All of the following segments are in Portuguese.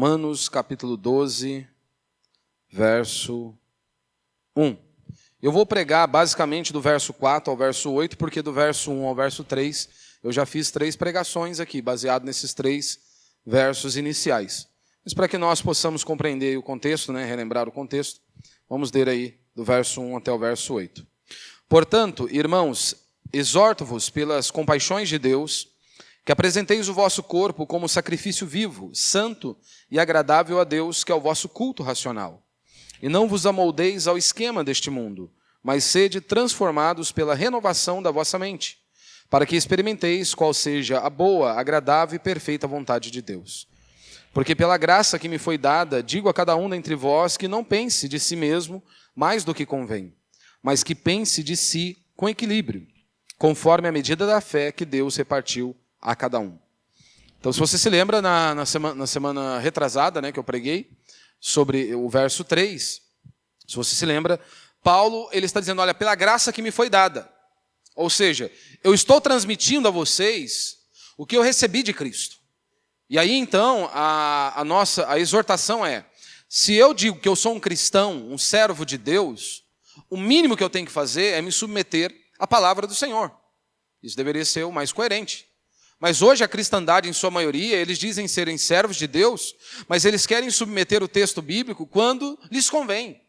Romanos capítulo 12, verso 1. Eu vou pregar basicamente do verso 4 ao verso 8, porque do verso 1 ao verso 3 eu já fiz 3 pregações aqui, baseado nesses 3 versos iniciais. Mas para que nós possamos compreender o contexto, relembrar o contexto, vamos ler aí do verso 1 até o verso 8. Portanto, irmãos, exorto-vos pelas compaixões de Deus, que apresenteis o vosso corpo como sacrifício vivo, santo e agradável a Deus, que é o vosso culto racional. E não vos amoldeis ao esquema deste mundo, mas sede transformados pela renovação da vossa mente, para que experimenteis qual seja a boa, agradável e perfeita vontade de Deus. Porque pela graça que me foi dada, digo a cada um dentre vós que não pense de si mesmo mais do que convém, mas que pense de si com equilíbrio, conforme a medida da fé que Deus repartiu a cada um. Então, se você se lembra, na semana retrasada, que eu preguei, sobre o verso 3, se você se lembra, Paulo ele está dizendo, olha, pela graça que me foi dada. Ou seja, eu estou transmitindo a vocês o que eu recebi de Cristo. E aí, então, a exortação é, se eu digo que eu sou um cristão, um servo de Deus, o mínimo que eu tenho que fazer é me submeter à palavra do Senhor. Isso deveria ser o mais coerente. Mas hoje a cristandade, em sua maioria, eles dizem serem servos de Deus, mas eles querem submeter o texto bíblico quando lhes convém.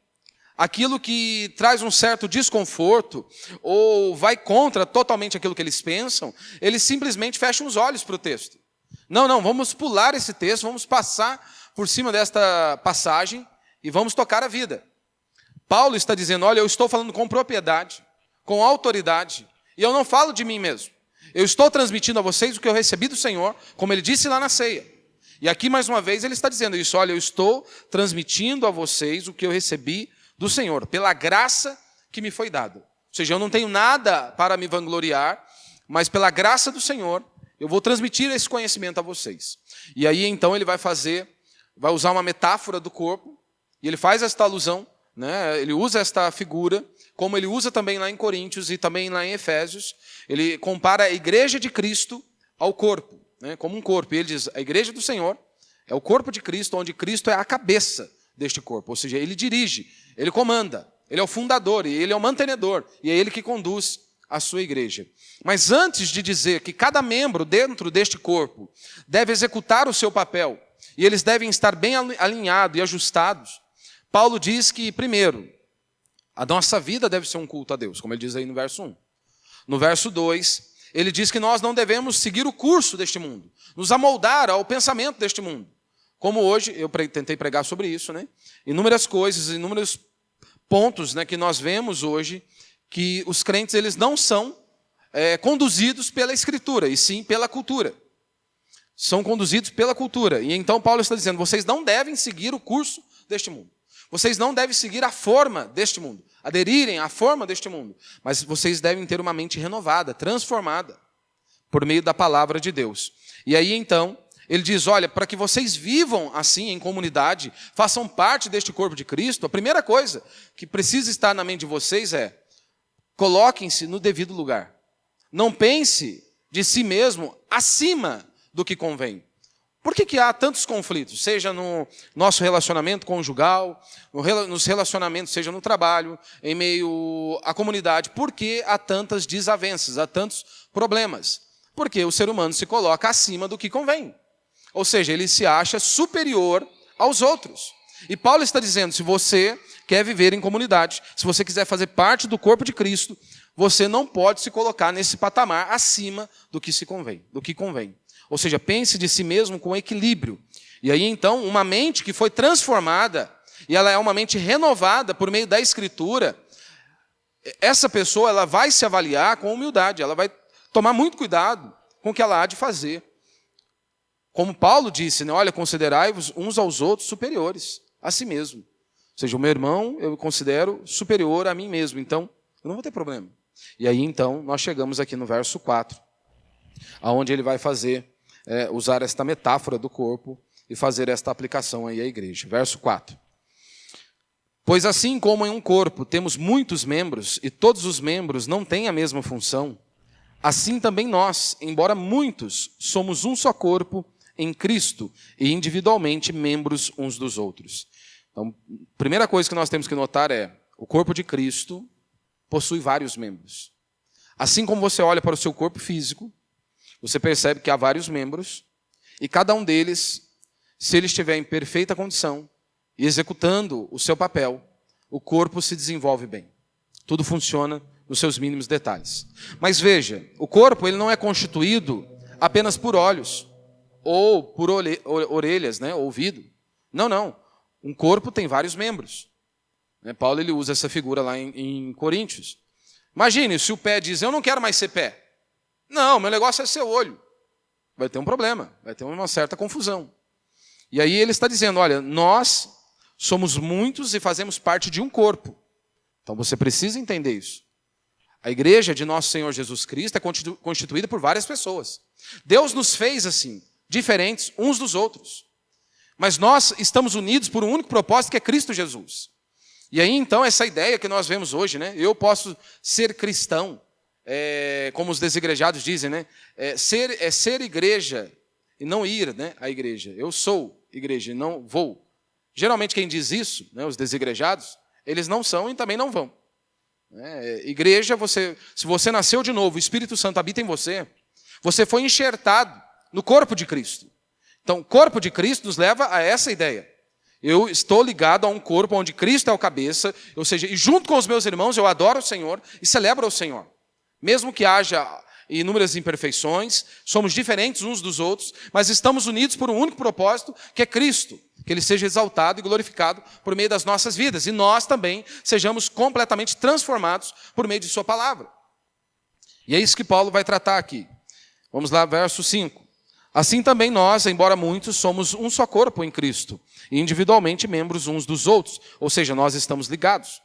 Aquilo que traz um certo desconforto, ou vai contra totalmente aquilo que eles pensam, eles simplesmente fecham os olhos para o texto. Não, vamos pular esse texto, vamos passar por cima desta passagem e vamos tocar a vida. Paulo está dizendo, olha, eu estou falando com propriedade, com autoridade, e eu não falo de mim mesmo. Eu estou transmitindo a vocês o que eu recebi do Senhor, como ele disse lá na ceia. E aqui, mais uma vez, ele está dizendo isso. Olha, eu estou transmitindo a vocês o que eu recebi do Senhor, pela graça que me foi dada. Ou seja, eu não tenho nada para me vangloriar, mas pela graça do Senhor, eu vou transmitir esse conhecimento a vocês. E aí, então, ele vai usar uma metáfora do corpo, e ele faz esta alusão, ele usa esta figura, como ele usa também lá em Coríntios e também lá em Efésios. Ele compara a igreja de Cristo ao corpo, como um corpo. E ele diz, a igreja do Senhor é o corpo de Cristo, onde Cristo é a cabeça deste corpo. Ou seja, ele dirige, ele comanda, ele é o fundador, e ele é o mantenedor, e é ele que conduz a sua igreja. Mas antes de dizer que cada membro dentro deste corpo deve executar o seu papel, e eles devem estar bem alinhados e ajustados, Paulo diz que, primeiro, a nossa vida deve ser um culto a Deus, como ele diz aí no verso 1. No verso 2, ele diz que nós não devemos seguir o curso deste mundo, nos amoldar ao pensamento deste mundo. Como hoje, eu tentei pregar sobre isso, inúmeras coisas, inúmeros pontos que nós vemos hoje, que os crentes eles não são conduzidos pela Escritura, e sim pela cultura. São conduzidos pela cultura. E então Paulo está dizendo, vocês não devem seguir o curso deste mundo. Vocês não devem seguir a forma deste mundo, aderirem à forma deste mundo, mas vocês devem ter uma mente renovada, transformada, por meio da palavra de Deus. E aí então, ele diz, olha, para que vocês vivam assim em comunidade, façam parte deste corpo de Cristo, a primeira coisa que precisa estar na mente de vocês é, coloquem-se no devido lugar. Não pense de si mesmo acima do que convém. Por que há tantos conflitos? Seja no nosso relacionamento conjugal, nos relacionamentos, seja no trabalho, em meio à comunidade. Por que há tantas desavenças, há tantos problemas? Porque o ser humano se coloca acima do que convém. Ou seja, ele se acha superior aos outros. E Paulo está dizendo, se você quer viver em comunidade, se você quiser fazer parte do corpo de Cristo, você não pode se colocar nesse patamar acima do que convém. Ou seja, pense de si mesmo com equilíbrio. E aí, então, uma mente que foi transformada, e ela é uma mente renovada por meio da Escritura, essa pessoa ela vai se avaliar com humildade, ela vai tomar muito cuidado com o que ela há de fazer. Como Paulo disse, olha, considerai-vos uns aos outros superiores a si mesmo. Ou seja, o meu irmão eu considero superior a mim mesmo, então eu não vou ter problema. E aí, então, nós chegamos aqui no verso 4, aonde ele vai usar esta metáfora do corpo e fazer esta aplicação aí à igreja. Verso 4. Pois assim como em um corpo temos muitos membros e todos os membros não têm a mesma função, assim também nós, embora muitos, somos um só corpo em Cristo e individualmente membros uns dos outros. Então, a primeira coisa que nós temos que notar é: o corpo de Cristo possui vários membros. Assim como você olha para o seu corpo físico, você percebe que há vários membros, e cada um deles, se ele estiver em perfeita condição e executando o seu papel, o corpo se desenvolve bem. Tudo funciona nos seus mínimos detalhes. Mas veja, o corpo ele não é constituído apenas por olhos, ou por orelhas, né, ouvido. Não. Um corpo tem vários membros. Paulo ele usa essa figura lá em Coríntios. Imagine, se o pé diz: eu não quero mais ser pé. Não, meu negócio é ser olho. Vai ter um problema, vai ter uma certa confusão. E aí ele está dizendo: olha, nós somos muitos e fazemos parte de um corpo. Então você precisa entender isso. A igreja de nosso Senhor Jesus Cristo é constituída por várias pessoas. Deus nos fez assim, diferentes uns dos outros. Mas nós estamos unidos por um único propósito, que é Cristo Jesus. E aí então essa ideia que nós vemos hoje, né? Eu posso ser cristão, como os desigrejados dizem, né? Ser igreja e não ir, né, à igreja. Eu sou igreja e não vou. Geralmente quem diz isso, né, os desigrejados, eles não são e também não vão. Igreja, se você nasceu de novo, o Espírito Santo habita em você, você foi enxertado no corpo de Cristo. Então, o corpo de Cristo nos leva a essa ideia. Eu estou ligado a um corpo onde Cristo é o cabeça, ou seja, e junto com os meus irmãos eu adoro o Senhor e celebro o Senhor. Mesmo que haja inúmeras imperfeições, somos diferentes uns dos outros, mas estamos unidos por um único propósito, que é Cristo. Que Ele seja exaltado e glorificado por meio das nossas vidas. E nós também sejamos completamente transformados por meio de sua palavra. E é isso que Paulo vai tratar aqui. Vamos lá, verso 5. Assim também nós, embora muitos, somos um só corpo em Cristo, e individualmente membros uns dos outros, ou seja, nós estamos ligados.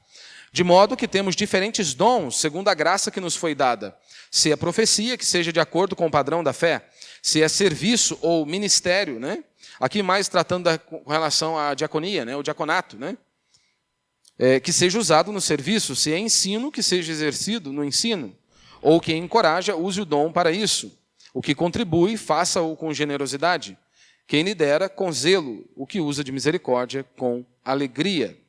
De modo que temos diferentes dons, segundo a graça que nos foi dada. Se é profecia, que seja de acordo com o padrão da fé. Se é serviço ou ministério, né? Aqui mais tratando com relação à diaconia, né? O diaconato, né? Que seja usado no serviço. Se é ensino, que seja exercido no ensino. Ou quem encoraja, use o dom para isso. O que contribui, faça-o com generosidade. Quem lidera, com zelo. O que usa de misericórdia, com alegria.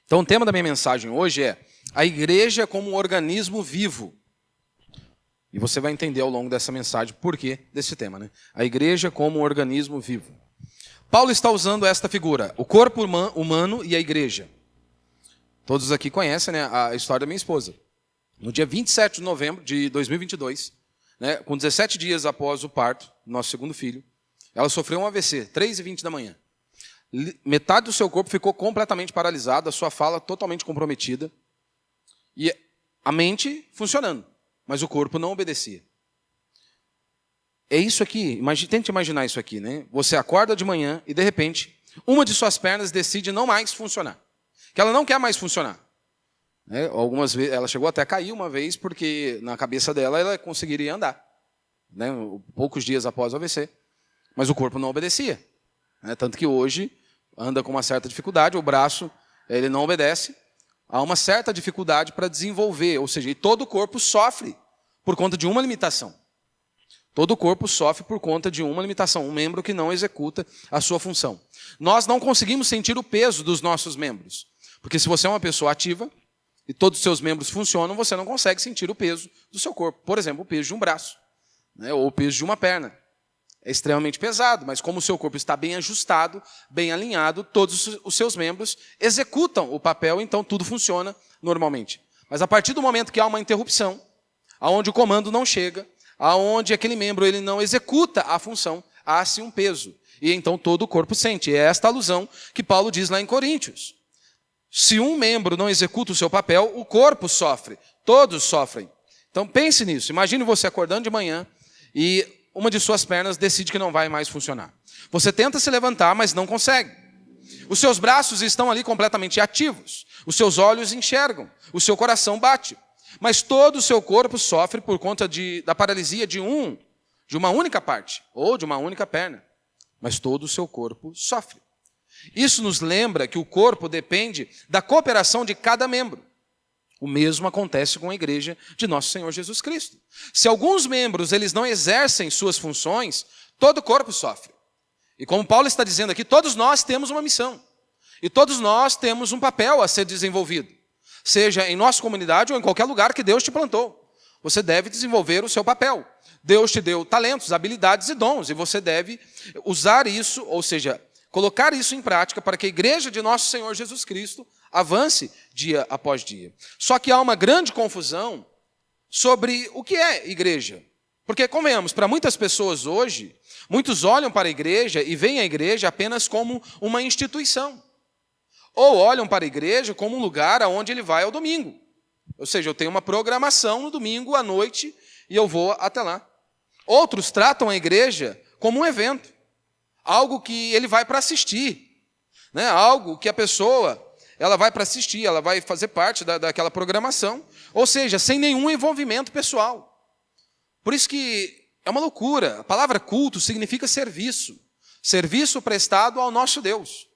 Então, o tema da minha mensagem hoje é a igreja como um organismo vivo. E você vai entender ao longo dessa mensagem o porquê desse tema, né? A igreja como um organismo vivo. Paulo está usando esta figura, o corpo humano e a igreja. Todos aqui conhecem, né, a história da minha esposa. No dia 27 de novembro de 2022, né, com 17 dias após o parto do nosso segundo filho, ela sofreu um AVC, 3h20 da manhã. Metade do seu corpo ficou completamente paralisado, a sua fala totalmente comprometida. E a mente funcionando, mas o corpo não obedecia. É isso aqui, tente imaginar isso aqui, né? Você acorda de manhã e, de repente, uma de suas pernas decide não mais funcionar. Que ela não quer mais funcionar. Algumas vezes, ela chegou até a cair uma vez, porque na cabeça dela ela conseguiria andar. Né? Poucos dias após o AVC. Mas o corpo não obedecia. Tanto que hoje anda com uma certa dificuldade, o braço ele não obedece. Há uma certa dificuldade para desenvolver, ou seja, e todo o corpo sofre por conta de uma limitação. Todo o corpo sofre por conta de uma limitação, um membro que não executa a sua função. Nós não conseguimos sentir o peso dos nossos membros, porque se você é uma pessoa ativa e todos os seus membros funcionam, você não consegue sentir o peso do seu corpo. Por exemplo, o peso de um braço, né, ou o peso de uma perna. É extremamente pesado, mas como o seu corpo está bem ajustado, bem alinhado, todos os seus membros executam o papel, então tudo funciona normalmente. Mas a partir do momento que há uma interrupção, aonde o comando não chega, aonde aquele membro ele não executa a função, há-se um peso. E então todo o corpo sente. E é esta alusão que Paulo diz lá em Coríntios. Se um membro não executa o seu papel, o corpo sofre. Todos sofrem. Então pense nisso. Imagine você acordando de manhã e uma de suas pernas decide que não vai mais funcionar. Você tenta se levantar, mas não consegue. Os seus braços estão ali completamente ativos. Os seus olhos enxergam. O seu coração bate. Mas todo o seu corpo sofre por conta da paralisia de uma única parte, ou de uma única perna. Mas todo o seu corpo sofre. Isso nos lembra que o corpo depende da cooperação de cada membro. O mesmo acontece com a igreja de nosso Senhor Jesus Cristo. Se alguns membros eles não exercem suas funções, todo o corpo sofre. E como Paulo está dizendo aqui, todos nós temos uma missão. E todos nós temos um papel a ser desenvolvido. Seja em nossa comunidade ou em qualquer lugar que Deus te plantou. Você deve desenvolver o seu papel. Deus te deu talentos, habilidades e dons. E você deve usar isso, ou seja, colocar isso em prática para que a igreja de nosso Senhor Jesus Cristo avance dia após dia. Só que há uma grande confusão sobre o que é igreja. Porque, convenhamos, para muitas pessoas hoje, muitos olham para a igreja e veem a igreja apenas como uma instituição. Ou olham para a igreja como um lugar aonde ele vai ao domingo. Ou seja, eu tenho uma programação no domingo à noite e eu vou até lá. Outros tratam a igreja como um evento. Algo que ele vai para assistir. Né? Algo que a pessoa ela vai para assistir, ela vai fazer parte daquela programação. Ou seja, sem nenhum envolvimento pessoal. Por isso que é uma loucura. A palavra culto significa serviço. Serviço prestado ao nosso Deus.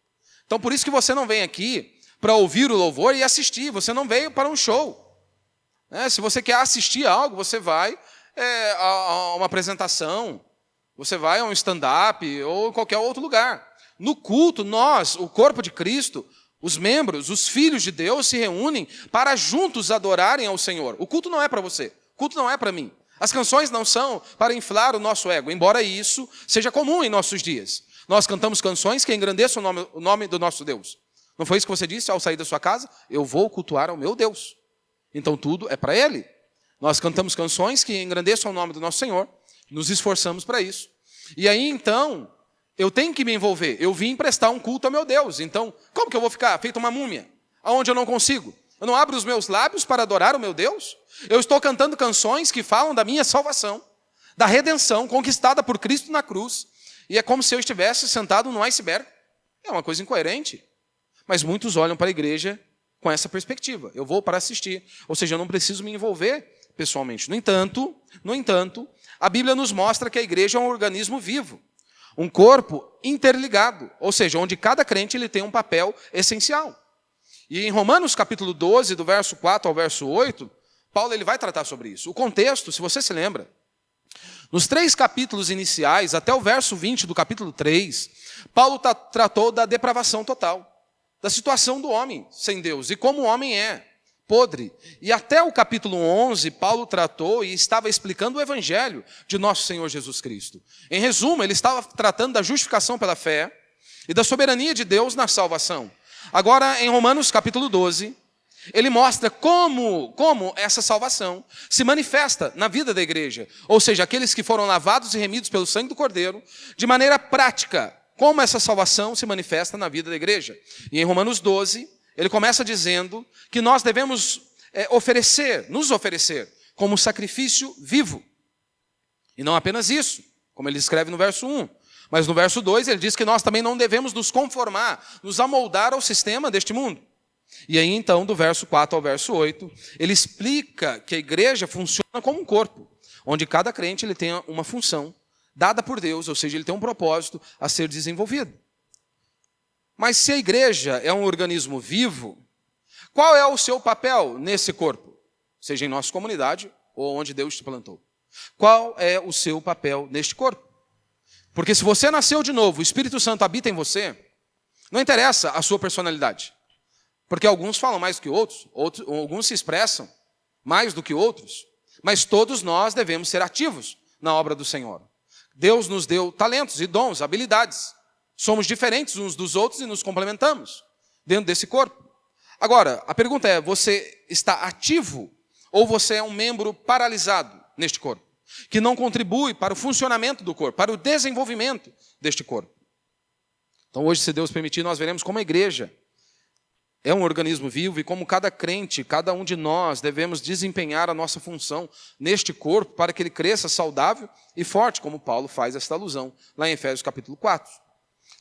Então, por isso que você não vem aqui para ouvir o louvor e assistir. Você não veio para um show. Se você quer assistir algo, você vai a uma apresentação, você vai a um stand-up ou qualquer outro lugar. No culto, nós, o corpo de Cristo, os membros, os filhos de Deus se reúnem para juntos adorarem ao Senhor. O culto não é para você. O culto não é para mim. As canções não são para inflar o nosso ego, embora isso seja comum em nossos dias. Nós cantamos canções que engrandeçam o nome do nosso Deus. Não foi isso que você disse ao sair da sua casa? Eu vou cultuar ao meu Deus. Então tudo é para Ele. Nós cantamos canções que engrandeçam o nome do nosso Senhor. Nos esforçamos para isso. E aí então, eu tenho que me envolver. Eu vim prestar um culto ao meu Deus. Então, como que eu vou ficar feito uma múmia? Aonde eu não consigo? Eu não abro os meus lábios para adorar o meu Deus? Eu estou cantando canções que falam da minha salvação, da redenção conquistada por Cristo na cruz. E é como se eu estivesse sentado num iceberg. É uma coisa incoerente. Mas muitos olham para a igreja com essa perspectiva. Eu vou para assistir. Ou seja, eu não preciso me envolver pessoalmente. No entanto, a Bíblia nos mostra que a igreja é um organismo vivo. Um corpo interligado. Ou seja, onde cada crente ele tem um papel essencial. E em Romanos capítulo 12, do verso 4 ao verso 8, Paulo ele vai tratar sobre isso. O contexto, se você se lembra, nos 3 capítulos iniciais, até o verso 20 do capítulo 3, Paulo tratou da depravação total, da situação do homem sem Deus, e como o homem é podre. E até o capítulo 11, Paulo tratou e estava explicando o evangelho de nosso Senhor Jesus Cristo. Em resumo, ele estava tratando da justificação pela fé e da soberania de Deus na salvação. Agora, em Romanos capítulo 12, ele mostra como essa salvação se manifesta na vida da igreja. Ou seja, aqueles que foram lavados e remidos pelo sangue do Cordeiro, de maneira prática, como essa salvação se manifesta na vida da igreja. E em Romanos 12, ele começa dizendo que nós devemos nos oferecer como sacrifício vivo. E não apenas isso, como ele escreve no verso 1. Mas no verso 2 ele diz que nós também não devemos nos conformar, nos amoldar ao sistema deste mundo. E aí então, do verso 4 ao verso 8, ele explica que a igreja funciona como um corpo, onde cada crente ele tem uma função dada por Deus, ou seja, ele tem um propósito a ser desenvolvido. Mas se a igreja é um organismo vivo, qual é o seu papel nesse corpo? Seja em nossa comunidade ou onde Deus te plantou. Qual é o seu papel neste corpo? Porque se você nasceu de novo, o Espírito Santo habita em você, não interessa a sua personalidade. Porque alguns falam mais do que outros, alguns se expressam mais do que outros, mas todos nós devemos ser ativos na obra do Senhor. Deus nos deu talentos e dons, habilidades. Somos diferentes uns dos outros e nos complementamos dentro desse corpo. Agora, a pergunta é, você está ativo ou você é um membro paralisado neste corpo? Que não contribui para o funcionamento do corpo, para o desenvolvimento deste corpo. Então hoje, se Deus permitir, nós veremos como a igreja é um organismo vivo e como cada crente, cada um de nós, devemos desempenhar a nossa função neste corpo para que ele cresça saudável e forte, como Paulo faz esta alusão lá em Efésios capítulo 4.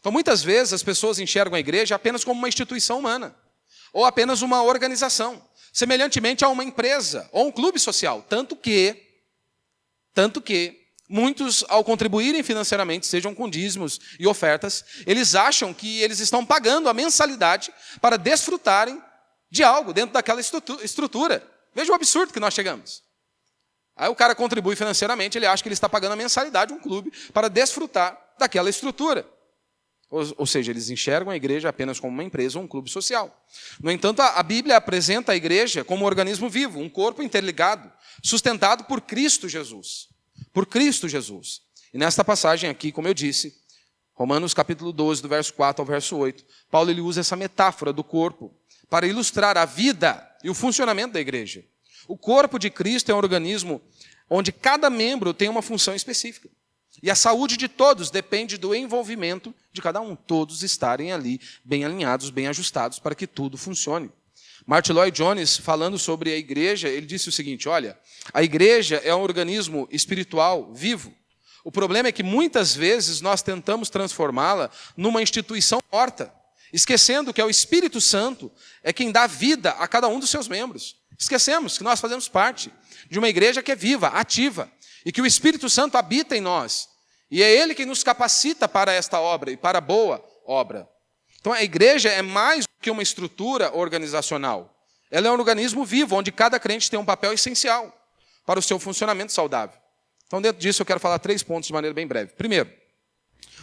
Então muitas vezes as pessoas enxergam a igreja apenas como uma instituição humana ou apenas uma organização, semelhantemente a uma empresa ou um clube social, tanto que muitos, ao contribuírem financeiramente, sejam com dízimos e ofertas, eles acham que eles estão pagando a mensalidade para desfrutarem de algo dentro daquela estrutura. Veja o absurdo que nós chegamos. Aí o cara contribui financeiramente, ele acha que ele está pagando a mensalidade de um clube para desfrutar daquela estrutura. Ou seja, eles enxergam a igreja apenas como uma empresa ou um clube social. No entanto, a Bíblia apresenta a igreja como um organismo vivo, um corpo interligado, sustentado por Cristo Jesus. Por Cristo Jesus. E nesta passagem aqui, como eu disse, Romanos capítulo 12, do verso 4 ao verso 8, Paulo ele usa essa metáfora do corpo para ilustrar a vida e o funcionamento da igreja. O corpo de Cristo é um organismo onde cada membro tem uma função específica. E a saúde de todos depende do envolvimento de cada um. Todos estarem ali bem alinhados, bem ajustados para que tudo funcione. Martin Lloyd Jones, falando sobre a igreja, ele disse o seguinte, olha, a igreja é um organismo espiritual vivo. O problema é que muitas vezes nós tentamos transformá-la numa instituição morta, esquecendo que é o Espírito Santo é quem dá vida a cada um dos seus membros. Esquecemos que nós fazemos parte de uma igreja que é viva, ativa, e que o Espírito Santo habita em nós. E é Ele quem nos capacita para esta obra e para a boa obra. Então a igreja é mais do que uma estrutura organizacional. Ela é um organismo vivo, onde cada crente tem um papel essencial para o seu funcionamento saudável. Então dentro disso eu quero falar 3 pontos de maneira bem breve. Primeiro,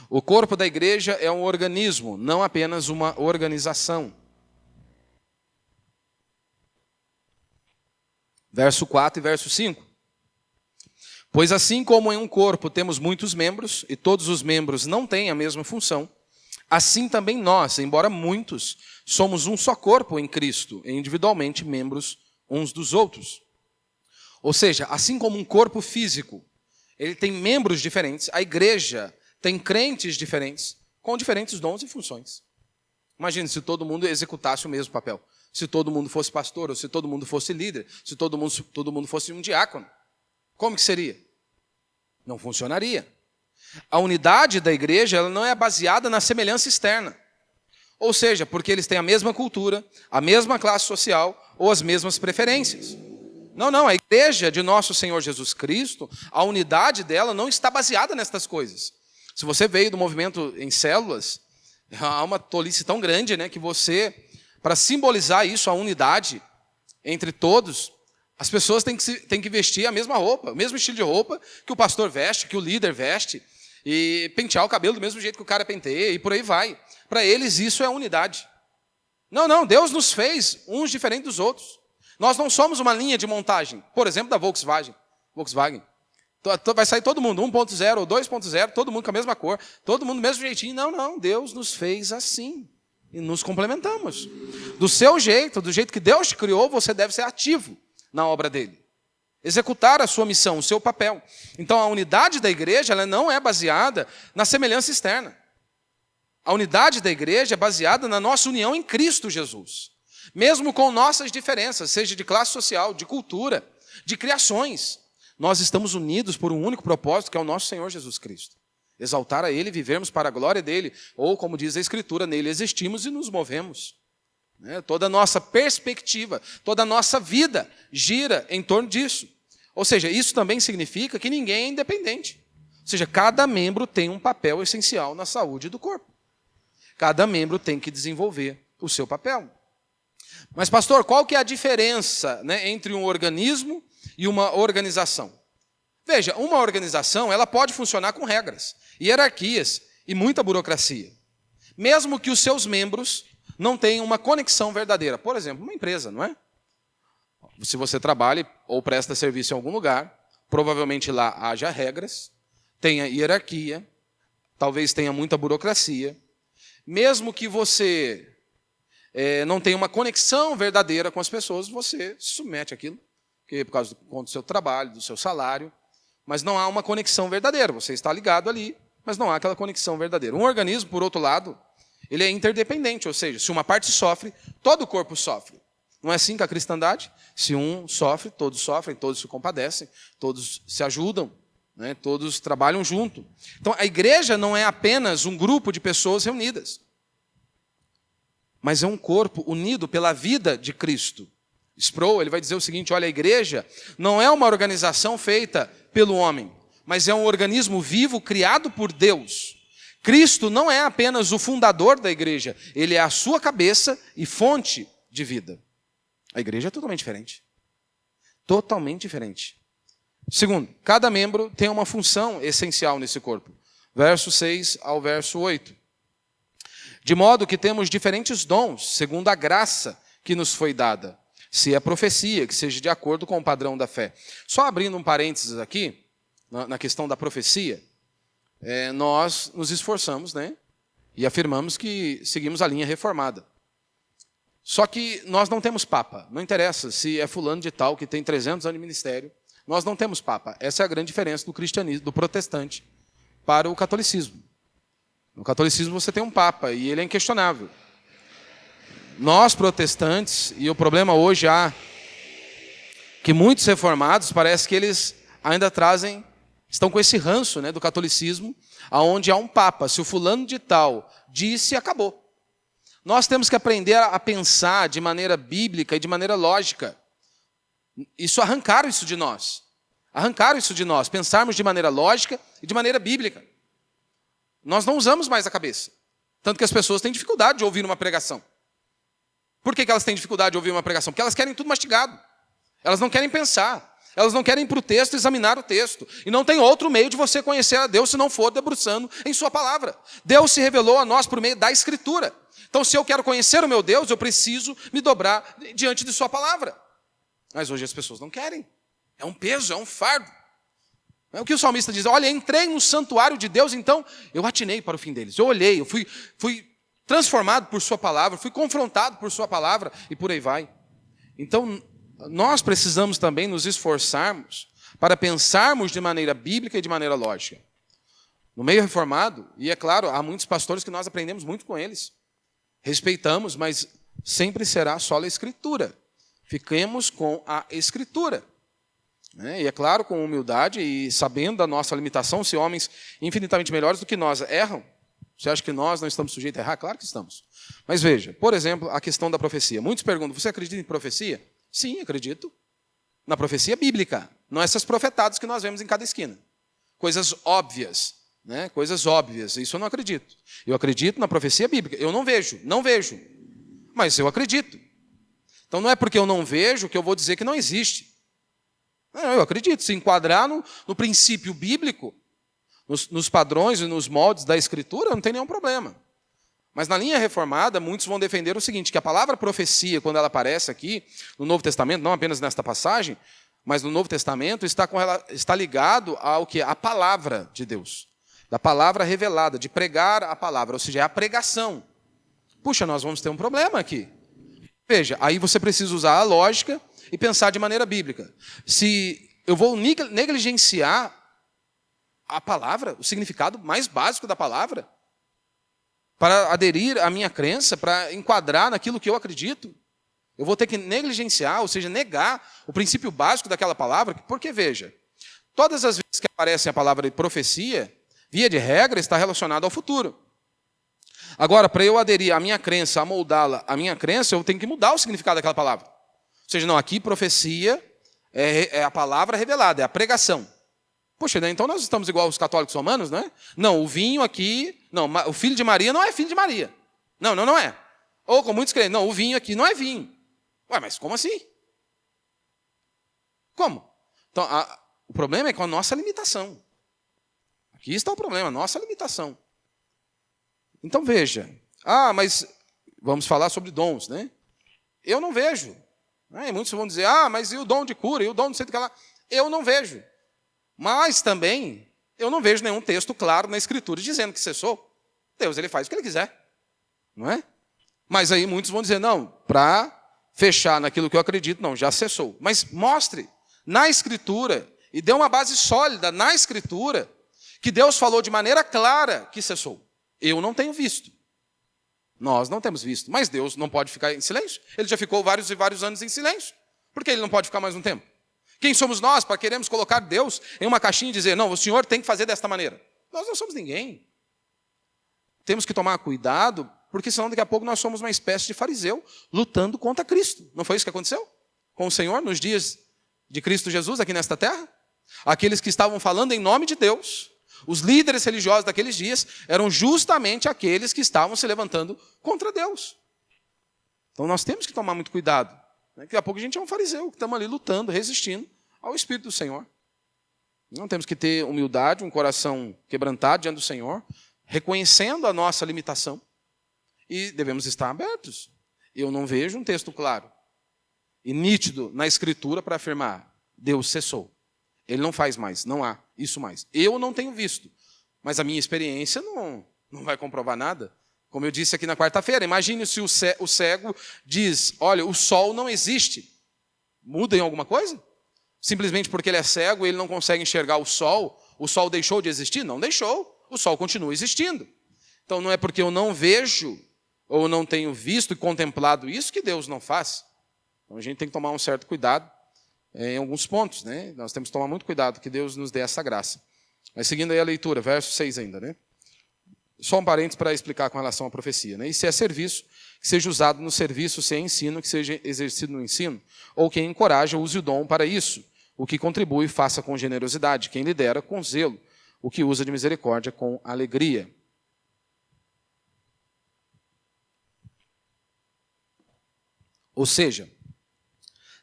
o corpo da igreja é um organismo, não apenas uma organização. Verso 4 e verso 5. Pois assim como em um corpo temos muitos membros, e todos os membros não têm a mesma função, assim também nós, embora muitos, somos um só corpo em Cristo, e individualmente membros uns dos outros. Ou seja, assim como um corpo físico, ele tem membros diferentes, a igreja tem crentes diferentes, com diferentes dons e funções. Imagine se todo mundo executasse o mesmo papel. Se todo mundo fosse pastor, ou se todo mundo fosse líder, se todo mundo fosse um diácono. Como que seria? Não funcionaria. A unidade da igreja ela não é baseada na semelhança externa. Ou seja, porque eles têm a mesma cultura, a mesma classe social ou as mesmas preferências. Não, a igreja de nosso Senhor Jesus Cristo, a unidade dela não está baseada nestas coisas. Se você veio do movimento em células, há uma tolice tão grande, né, que você, para simbolizar isso, a unidade entre todos, as pessoas têm que vestir a mesma roupa, o mesmo estilo de roupa que o pastor veste, que o líder veste, e pentear o cabelo do mesmo jeito que o cara penteia, e por aí vai. Para eles isso é unidade. Não, Deus nos fez uns diferentes dos outros. Nós não somos uma linha de montagem, por exemplo, da Volkswagen. Vai sair todo mundo, 1.0 ou 2.0, todo mundo com a mesma cor, todo mundo do mesmo jeitinho. Não, Deus nos fez assim. E nos complementamos. Do seu jeito, do jeito que Deus te criou, você deve ser ativo na obra dele. Executar a sua missão, o seu papel. Então a unidade da igreja ela não é baseada na semelhança externa. A unidade da igreja é baseada na nossa união em Cristo Jesus. Mesmo com nossas diferenças, seja de classe social, de cultura, de criações, nós estamos unidos por um único propósito, que é o nosso Senhor Jesus Cristo. Exaltar a Ele, vivermos para a glória dele, ou como diz a Escritura, nele existimos e nos movemos. Toda a nossa perspectiva, toda a nossa vida gira em torno disso. Ou seja, isso também significa que ninguém é independente. Ou seja, cada membro tem um papel essencial na saúde do corpo. Cada membro tem que desenvolver o seu papel. Mas, pastor, qual que é a diferença, entre um organismo e uma organização? Veja, uma organização ela pode funcionar com regras, hierarquias e muita burocracia. Mesmo que os seus membros não tenham uma conexão verdadeira. Por exemplo, uma empresa, não é? Se você trabalha ou presta serviço em algum lugar, provavelmente lá haja regras, tenha hierarquia, talvez tenha muita burocracia. Mesmo que você não tenha uma conexão verdadeira com as pessoas, você se submete àquilo, porque por causa do seu trabalho, do seu salário, mas não há uma conexão verdadeira. Você está ligado ali, mas não há aquela conexão verdadeira. Um organismo, por outro lado, ele é interdependente, ou seja, se uma parte sofre, todo o corpo sofre. Não é assim com a cristandade? Se um sofre, todos sofrem, todos se compadecem, todos se ajudam, todos trabalham junto. Então, a igreja não é apenas um grupo de pessoas reunidas, mas é um corpo unido pela vida de Cristo. Sproul, ele vai dizer o seguinte, olha, a igreja não é uma organização feita pelo homem, mas é um organismo vivo criado por Deus. Cristo não é apenas o fundador da igreja, ele é a sua cabeça e fonte de vida. A igreja é totalmente diferente. Totalmente diferente. Segundo, cada membro tem uma função essencial nesse corpo. Verso 6 ao verso 8. De modo que temos diferentes dons, segundo a graça que nos foi dada. Se é profecia, que seja de acordo com o padrão da fé. Só abrindo um parênteses aqui, na questão da profecia, nós nos esforçamos, né? E afirmamos que seguimos a linha reformada. Só que nós não temos papa. Não interessa se é fulano de tal que tem 300 anos de ministério. Nós não temos papa. Essa é a grande diferença do cristianismo, do protestante, para o catolicismo. No catolicismo você tem um papa e ele é inquestionável. Nós, protestantes, e o problema hoje que muitos reformados, parece que eles ainda estão com esse ranço, né, do catolicismo, aonde há um papa. Se o fulano de tal disse, acabou. Nós temos que aprender a pensar de maneira bíblica e de maneira lógica. Arrancaram isso de nós. Arrancaram isso de nós. Pensarmos de maneira lógica e de maneira bíblica. Nós não usamos mais a cabeça. Tanto que as pessoas têm dificuldade de ouvir uma pregação. Por que elas têm dificuldade de ouvir uma pregação? Porque elas querem tudo mastigado. Elas não querem pensar. Elas não querem ir para o texto, examinar o texto. E não tem outro meio de você conhecer a Deus se não for debruçando em sua palavra. Deus se revelou a nós por meio da Escritura. Então, se eu quero conhecer o meu Deus, eu preciso me dobrar diante de sua palavra. Mas hoje as pessoas não querem. É um peso, é um fardo. É o que o salmista diz: olha, entrei no santuário de Deus, então eu atinei para o fim deles. Eu olhei, eu fui transformado por sua palavra, fui confrontado por sua palavra e por aí vai. Então, nós precisamos também nos esforçarmos para pensarmos de maneira bíblica e de maneira lógica. No meio reformado, e é claro, há muitos pastores que nós aprendemos muito com eles. Respeitamos, mas sempre será só a Escritura. Fiquemos com a Escritura. E é claro, com humildade e sabendo da nossa limitação, se homens infinitamente melhores do que nós erram, você acha que nós não estamos sujeitos a errar? Claro que estamos. Mas veja, por exemplo, a questão da profecia. Muitos perguntam, você acredita em profecia? Sim, acredito. Na profecia bíblica. Não essas profetadas que nós vemos em cada esquina. Coisas óbvias. Coisas óbvias. Isso eu não acredito. Eu acredito na profecia bíblica. Eu não vejo. Mas eu acredito. Então não é porque eu não vejo que eu vou dizer que não existe. Não, eu acredito. Se enquadrar no princípio bíblico, nos padrões e nos moldes da Escritura, não tem nenhum problema. Mas na linha reformada, muitos vão defender o seguinte, que a palavra profecia, quando ela aparece aqui no Novo Testamento, não apenas nesta passagem, mas no Novo Testamento, está ligado ao que? A palavra de Deus. Da palavra revelada, de pregar a palavra, ou seja, é a pregação. Puxa, nós vamos ter um problema aqui. Veja, aí você precisa usar a lógica e pensar de maneira bíblica. Se eu vou negligenciar a palavra, o significado mais básico da palavra, para aderir à minha crença, para enquadrar naquilo que eu acredito, eu vou ter que negligenciar, ou seja, negar o princípio básico daquela palavra, porque, veja, todas as vezes que aparece a palavra profecia, via de regra, está relacionado ao futuro. Agora, para eu aderir à minha crença, a moldá-la à minha crença, eu tenho que mudar o significado daquela palavra. Ou seja, não, aqui profecia é a palavra revelada, é a pregação. Poxa, então nós estamos igual os católicos romanos, não é? Não, o vinho aqui, não, o filho de Maria não é filho de Maria. Não é. Ou como muitos creem, não, o vinho aqui não é vinho. Ué, mas como assim? Como? Então, o problema é com a nossa limitação. Aqui está o problema, a nossa limitação. Então veja, mas vamos falar sobre dons, né? Eu não vejo. Muitos vão dizer, mas e o dom de cura, e o dom de sei o que lá? Eu não vejo. Mas também, eu não vejo nenhum texto claro na Escritura dizendo que cessou. Deus, ele faz o que ele quiser. Não é? Mas aí muitos vão dizer, não, para fechar naquilo que eu acredito, não, já cessou. Mas mostre na Escritura, e dê uma base sólida na Escritura, que Deus falou de maneira clara que cessou. Eu não tenho visto. Nós não temos visto. Mas Deus não pode ficar em silêncio. Ele já ficou vários e vários anos em silêncio. Por que ele não pode ficar mais um tempo? Quem somos nós para queremos colocar Deus em uma caixinha e dizer, não, o Senhor tem que fazer desta maneira? Nós não somos ninguém. Temos que tomar cuidado, porque senão daqui a pouco nós somos uma espécie de fariseu lutando contra Cristo. Não foi isso que aconteceu com o Senhor nos dias de Cristo Jesus aqui nesta terra? Aqueles que estavam falando em nome de Deus, os líderes religiosos daqueles dias, eram justamente aqueles que estavam se levantando contra Deus. Então nós temos que tomar muito cuidado. Daqui a pouco a gente é um fariseu, que estamos ali lutando, resistindo ao Espírito do Senhor. Não temos que ter humildade, um coração quebrantado diante do Senhor, reconhecendo a nossa limitação. E devemos estar abertos. Eu não vejo um texto claro e nítido na Escritura para afirmar: Deus cessou. Ele não faz mais, não há isso mais. Eu não tenho visto, mas a minha experiência não vai comprovar nada. Como eu disse aqui na quarta-feira, imagine se o cego diz: olha, o sol não existe. Muda em alguma coisa? Simplesmente porque ele é cego e ele não consegue enxergar o sol deixou de existir? Não deixou, o sol continua existindo. Então não é porque eu não vejo ou não tenho visto e contemplado isso que Deus não faz. Então a gente tem que tomar um certo cuidado em alguns pontos, né? Nós temos que tomar muito cuidado, que Deus nos dê essa graça. Mas seguindo aí a leitura, verso 6 ainda, né? Só um parênteses para explicar com relação à profecia, né? E se é serviço, que seja usado no serviço, se é ensino, que seja exercido no ensino, ou quem encoraja, use o dom para isso. O que contribui, faça com generosidade. Quem lidera, com zelo. O que usa de misericórdia, com alegria. Ou seja,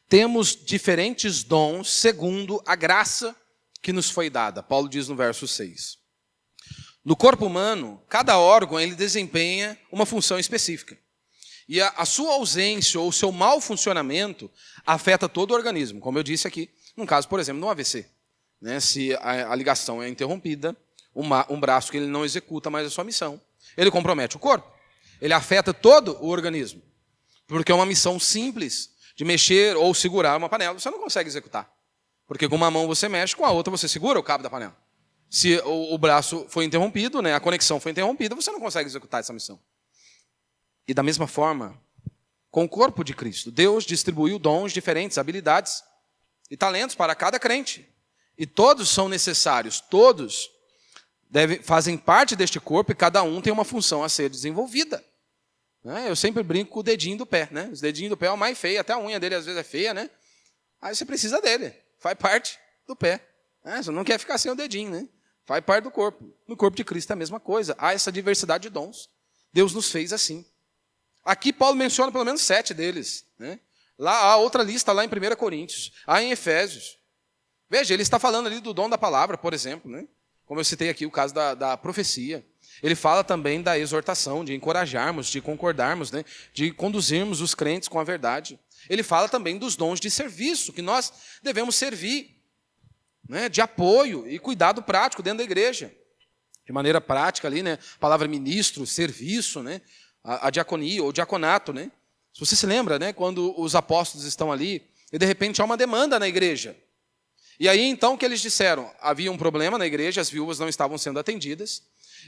temos diferentes dons segundo a graça que nos foi dada. Paulo diz no verso 6. No corpo humano, cada órgão ele desempenha uma função específica. E a sua ausência ou o seu mau funcionamento afeta todo o organismo. Como eu disse aqui, num caso, por exemplo, no AVC. Né? Se a ligação é interrompida, um braço que ele não executa mais a sua missão, ele compromete o corpo. Ele afeta todo o organismo. Porque é uma missão simples de mexer ou segurar uma panela. Você não consegue executar. Porque com uma mão você mexe, com a outra você segura o cabo da panela. Se o braço foi interrompido, né, a conexão foi interrompida, você não consegue executar essa missão. E da mesma forma, com o corpo de Cristo, Deus distribuiu dons diferentes, habilidades e talentos para cada crente. E todos são necessários, todos fazem parte deste corpo e cada um tem uma função a ser desenvolvida. Eu sempre brinco com o dedinho do pé. Né? Os dedinhos do pé é o mais feio, até a unha dele às vezes é feia, né? Aí você precisa dele, faz parte do pé. Você não quer ficar sem o dedinho, né? Faz parte do corpo. No corpo de Cristo é a mesma coisa. Há essa diversidade de dons. Deus nos fez assim. Aqui Paulo menciona pelo menos 7 deles. Né? Lá há outra lista lá em 1 Coríntios. Há em Efésios. Veja, ele está falando ali do dom da palavra, por exemplo. Né? Como eu citei aqui o caso da profecia. Ele fala também da exortação, de encorajarmos, de concordarmos, né? De conduzirmos os crentes com a verdade. Ele fala também dos dons de serviço, que nós devemos servir. Né, de apoio e cuidado prático dentro da igreja. De maneira prática ali, né? A palavra ministro, serviço, né? A diaconia ou diaconato, né? Se você se lembra, né? Quando os apóstolos estão ali, e de repente há uma demanda na igreja. E aí então o que eles disseram? Havia um problema na igreja, as viúvas não estavam sendo atendidas.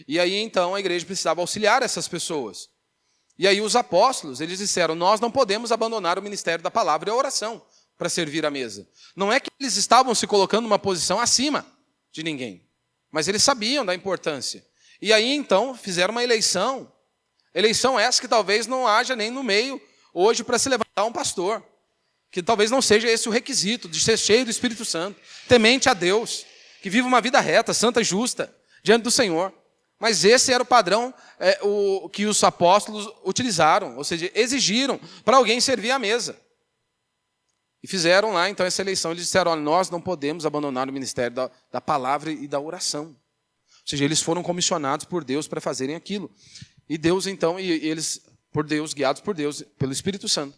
E aí então a igreja precisava auxiliar essas pessoas. E aí os apóstolos, eles disseram: nós não podemos abandonar o ministério da palavra e a oração para servir à mesa. Não é que eles estavam se colocando numa posição acima de ninguém, mas eles sabiam da importância. E aí então fizeram uma eleição essa que talvez não haja nem no meio hoje para se levantar um pastor, que talvez não seja esse o requisito, de ser cheio do Espírito Santo, temente a Deus, que vive uma vida reta, santa, justa, diante do Senhor. Mas esse era o padrão que os apóstolos utilizaram, ou seja, exigiram para alguém servir à mesa. E fizeram lá, então, essa eleição. Eles disseram: olha, nós não podemos abandonar o ministério da palavra e da oração. Ou seja, eles foram comissionados por Deus para fazerem aquilo. E Deus, então, eles, por Deus, guiados por Deus, pelo Espírito Santo,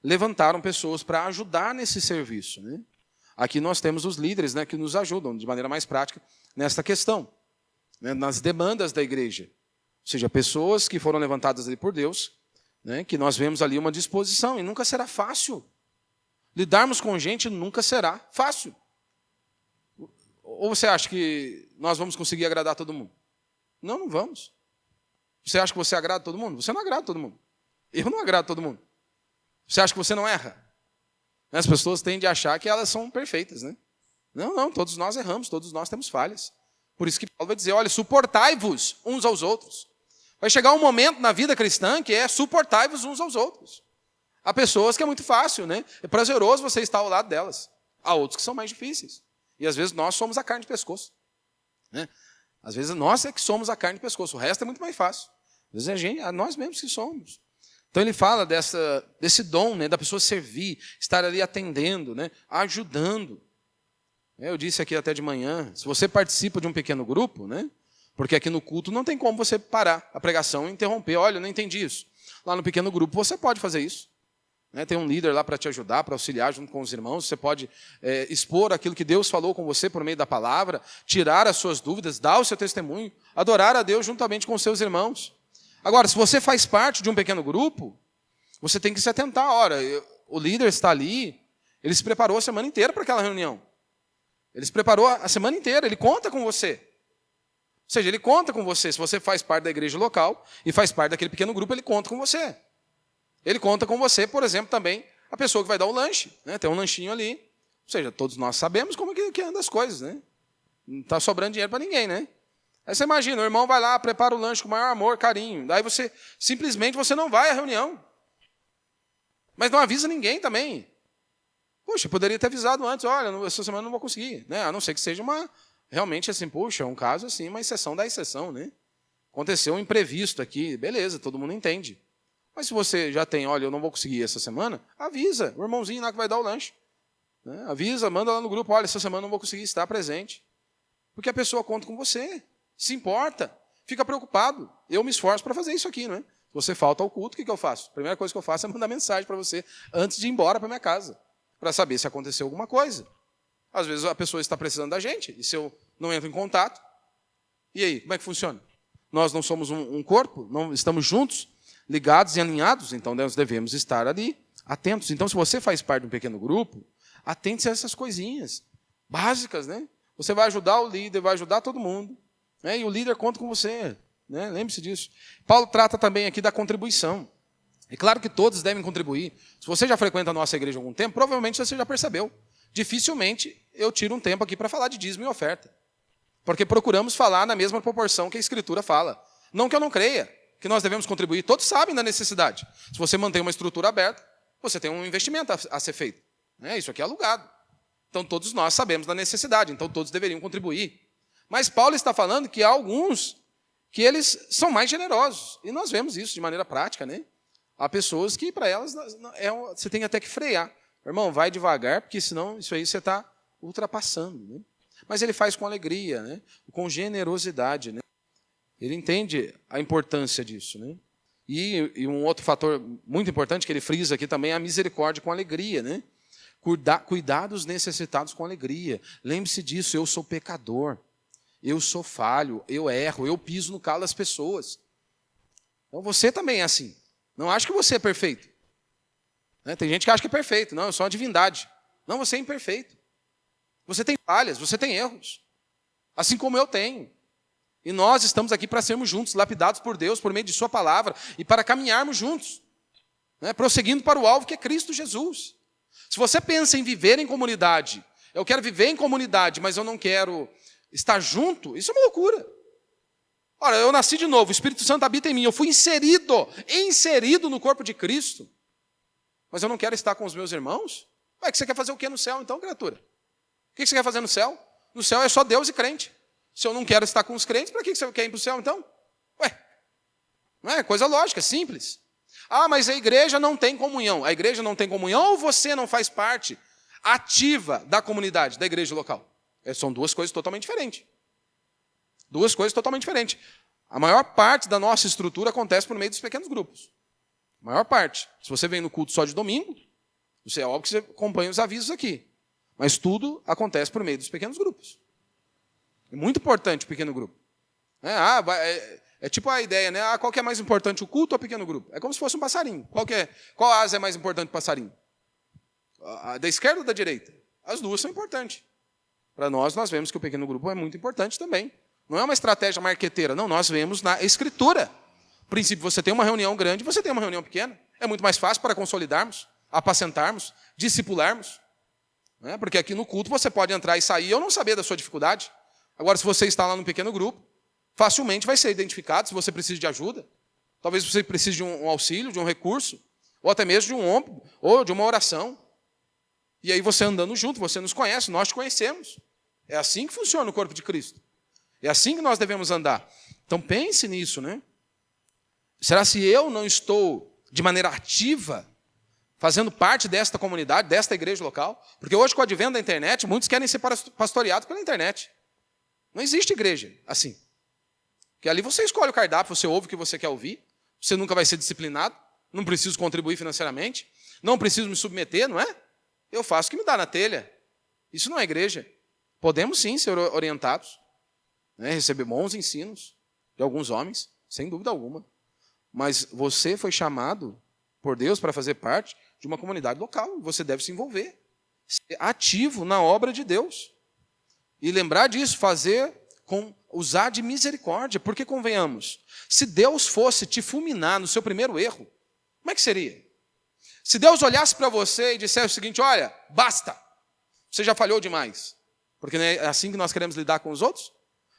levantaram pessoas para ajudar nesse serviço. Né? Aqui nós temos os líderes, né, que nos ajudam de maneira mais prática nesta questão, né, nas demandas da igreja. Ou seja, pessoas que foram levantadas ali por Deus, né, que nós vemos ali uma disposição, e nunca será fácil. Lidarmos com gente nunca será fácil. Ou você acha que nós vamos conseguir agradar todo mundo? Não, não vamos. Você acha que você agrada todo mundo? Você não agrada todo mundo. Eu não agrado todo mundo. Você acha que você não erra? As pessoas tendem a achar que elas são perfeitas, né? Não, todos nós erramos, todos nós temos falhas. Por isso que Paulo vai dizer: olha, suportai-vos uns aos outros. Vai chegar um momento na vida cristã que é suportai-vos uns aos outros. Há pessoas que é muito fácil, né? É prazeroso você estar ao lado delas. Há outros que são mais difíceis. E às vezes nós somos a carne de pescoço. Né? Às vezes nós é que somos a carne de pescoço. O resto é muito mais fácil. Às vezes é nós mesmos que somos. Então ele fala desse dom, né, da pessoa servir, estar ali atendendo, né, ajudando. Eu disse aqui até de manhã, se você participa de um pequeno grupo, né, porque aqui no culto não tem como você parar a pregação e interromper. Olha, eu não entendi isso. Lá no pequeno grupo você pode fazer isso. Né, tem um líder lá para te ajudar, para auxiliar junto com os irmãos. Você pode expor aquilo que Deus falou com você por meio da palavra, tirar as suas dúvidas, dar o seu testemunho, adorar a Deus juntamente com os seus irmãos. Agora, se você faz parte de um pequeno grupo, você tem que se atentar. Ora, o líder está ali, ele se preparou a semana inteira para aquela reunião. Ele se preparou a semana inteira, ele conta com você. Ou seja, ele conta com você. Se você faz parte da igreja local e faz parte daquele pequeno grupo, ele conta com você. Ele conta com você, por exemplo, também a pessoa que vai dar o lanche. Né? Tem um lanchinho ali. Ou seja, todos nós sabemos como é que anda as coisas. Né? Não está sobrando dinheiro para ninguém, né? Aí você imagina, o irmão vai lá, prepara o lanche com o maior amor, carinho. Daí você, simplesmente, você não vai à reunião. Mas não avisa ninguém também. Poxa, poderia ter avisado antes, olha, essa semana eu não vou conseguir. Né? A não ser que seja realmente assim, poxa, um caso assim, uma exceção da exceção. Né? Aconteceu um imprevisto aqui, beleza, todo mundo entende. Mas se você já tem, olha, eu não vou conseguir essa semana, avisa o irmãozinho lá que vai dar o lanche. Né? Avisa, manda lá no grupo, olha, essa semana eu não vou conseguir estar presente. Porque a pessoa conta com você. Se importa, fica preocupado. Eu me esforço para fazer isso aqui, não é? Se você falta ao culto, o que eu faço? A primeira coisa que eu faço é mandar mensagem para você antes de ir embora para minha casa, para saber se aconteceu alguma coisa. Às vezes a pessoa está precisando da gente, e se eu não entro em contato, e aí, como é que funciona? Nós não somos um corpo, não estamos juntos, ligados e alinhados, então nós devemos estar ali, atentos. Então, se você faz parte de um pequeno grupo, atente-se a essas coisinhas básicas, né? Você vai ajudar o líder, vai ajudar todo mundo. E o líder conta com você, né? Lembre-se disso. Paulo trata também aqui da contribuição. É claro que todos devem contribuir. Se você já frequenta a nossa igreja há algum tempo, provavelmente você já percebeu. Dificilmente eu tiro um tempo aqui para falar de dízimo e oferta. Porque procuramos falar na mesma proporção que a Escritura fala. Não que eu não creia que nós devemos contribuir. Todos sabem da necessidade. Se você mantém uma estrutura aberta, você tem um investimento a ser feito. Isso aqui é alugado. Então todos nós sabemos da necessidade. Então todos deveriam contribuir. Mas Paulo está falando que há alguns que eles são mais generosos. E nós vemos isso de maneira prática, né? Há pessoas que, para elas, você tem até que frear. Irmão, vai devagar, porque senão isso aí você está ultrapassando. Né? Mas ele faz com alegria, né? Com generosidade. Né? Ele entende a importância disso. Né? E um outro fator muito importante que ele frisa aqui também é a misericórdia com alegria. Né? Cuidar dos necessitados com alegria. Lembre-se disso, eu sou pecador. Eu sou falho, eu erro, eu piso no calo das pessoas. Então você também é assim. Não acha que você é perfeito. Tem gente que acha que é perfeito. Não, eu sou uma divindade. Não, você é imperfeito. Você tem falhas, você tem erros. Assim como eu tenho. E nós estamos aqui para sermos juntos, lapidados por Deus, por meio de sua palavra, e para caminharmos juntos. Prosseguindo para o alvo que é Cristo Jesus. Se você pensa em viver em comunidade, eu quero viver em comunidade, mas eu não quero estar junto, isso é uma loucura. Ora, eu nasci de novo, o Espírito Santo habita em mim, eu fui inserido no corpo de Cristo, mas eu não quero estar com os meus irmãos? Ué, que você quer fazer o que no céu então, criatura? O que você quer fazer no céu? No céu é só Deus e crente. Se eu não quero estar com os crentes, para que você quer ir para o céu então? Ué, não é coisa lógica, simples. Ah, mas a igreja não tem comunhão. A igreja não tem comunhão ou você não faz parte ativa da comunidade, da igreja local? São duas coisas totalmente diferentes. Duas coisas totalmente diferentes. A maior parte da nossa estrutura acontece por meio dos pequenos grupos. A maior parte. Se você vem no culto só de domingo, é óbvio que você acompanha os avisos aqui. Mas tudo acontece por meio dos pequenos grupos. É muito importante o pequeno grupo. É tipo a ideia, né? Qual que é mais importante, o culto ou o pequeno grupo? É como se fosse um passarinho. Qual asa é mais importante para o passarinho? A da esquerda ou da direita? As duas são importantes. Para nós vemos que o pequeno grupo é muito importante também. Não é uma estratégia marqueteira, não. Nós vemos na Escritura. No princípio, você tem uma reunião grande, você tem uma reunião pequena. É muito mais fácil para consolidarmos, apacentarmos, discipularmos. Porque aqui no culto você pode entrar e sair e eu não saber da sua dificuldade. Agora, se você está lá no pequeno grupo, facilmente vai ser identificado se você precisa de ajuda. Talvez você precise de um auxílio, de um recurso, ou até mesmo de um ombro, ou de uma oração. E aí você andando junto, você nos conhece, nós te conhecemos. É assim que funciona o corpo de Cristo. É assim que nós devemos andar. Então pense nisso, né? Será se eu não estou de maneira ativa, fazendo parte desta comunidade, desta igreja local. Porque hoje, com o advento da internet, muitos querem ser pastoreados pela internet. Não existe igreja assim. Porque ali você escolhe o cardápio, você ouve o que você quer ouvir, você nunca vai ser disciplinado, não preciso contribuir financeiramente, não preciso me submeter, não é? Eu faço o que me dá na telha. Isso não é igreja. Podemos sim ser orientados, né? Receber bons ensinos de alguns homens, sem dúvida alguma. Mas você foi chamado por Deus para fazer parte de uma comunidade local. Você deve se envolver, ser ativo na obra de Deus. E lembrar disso, usar de misericórdia. Porque, convenhamos, se Deus fosse te fulminar no seu primeiro erro, como é que seria? Se Deus olhasse para você e dissesse o seguinte: olha, basta, você já falhou demais. Porque não é assim que nós queremos lidar com os outros,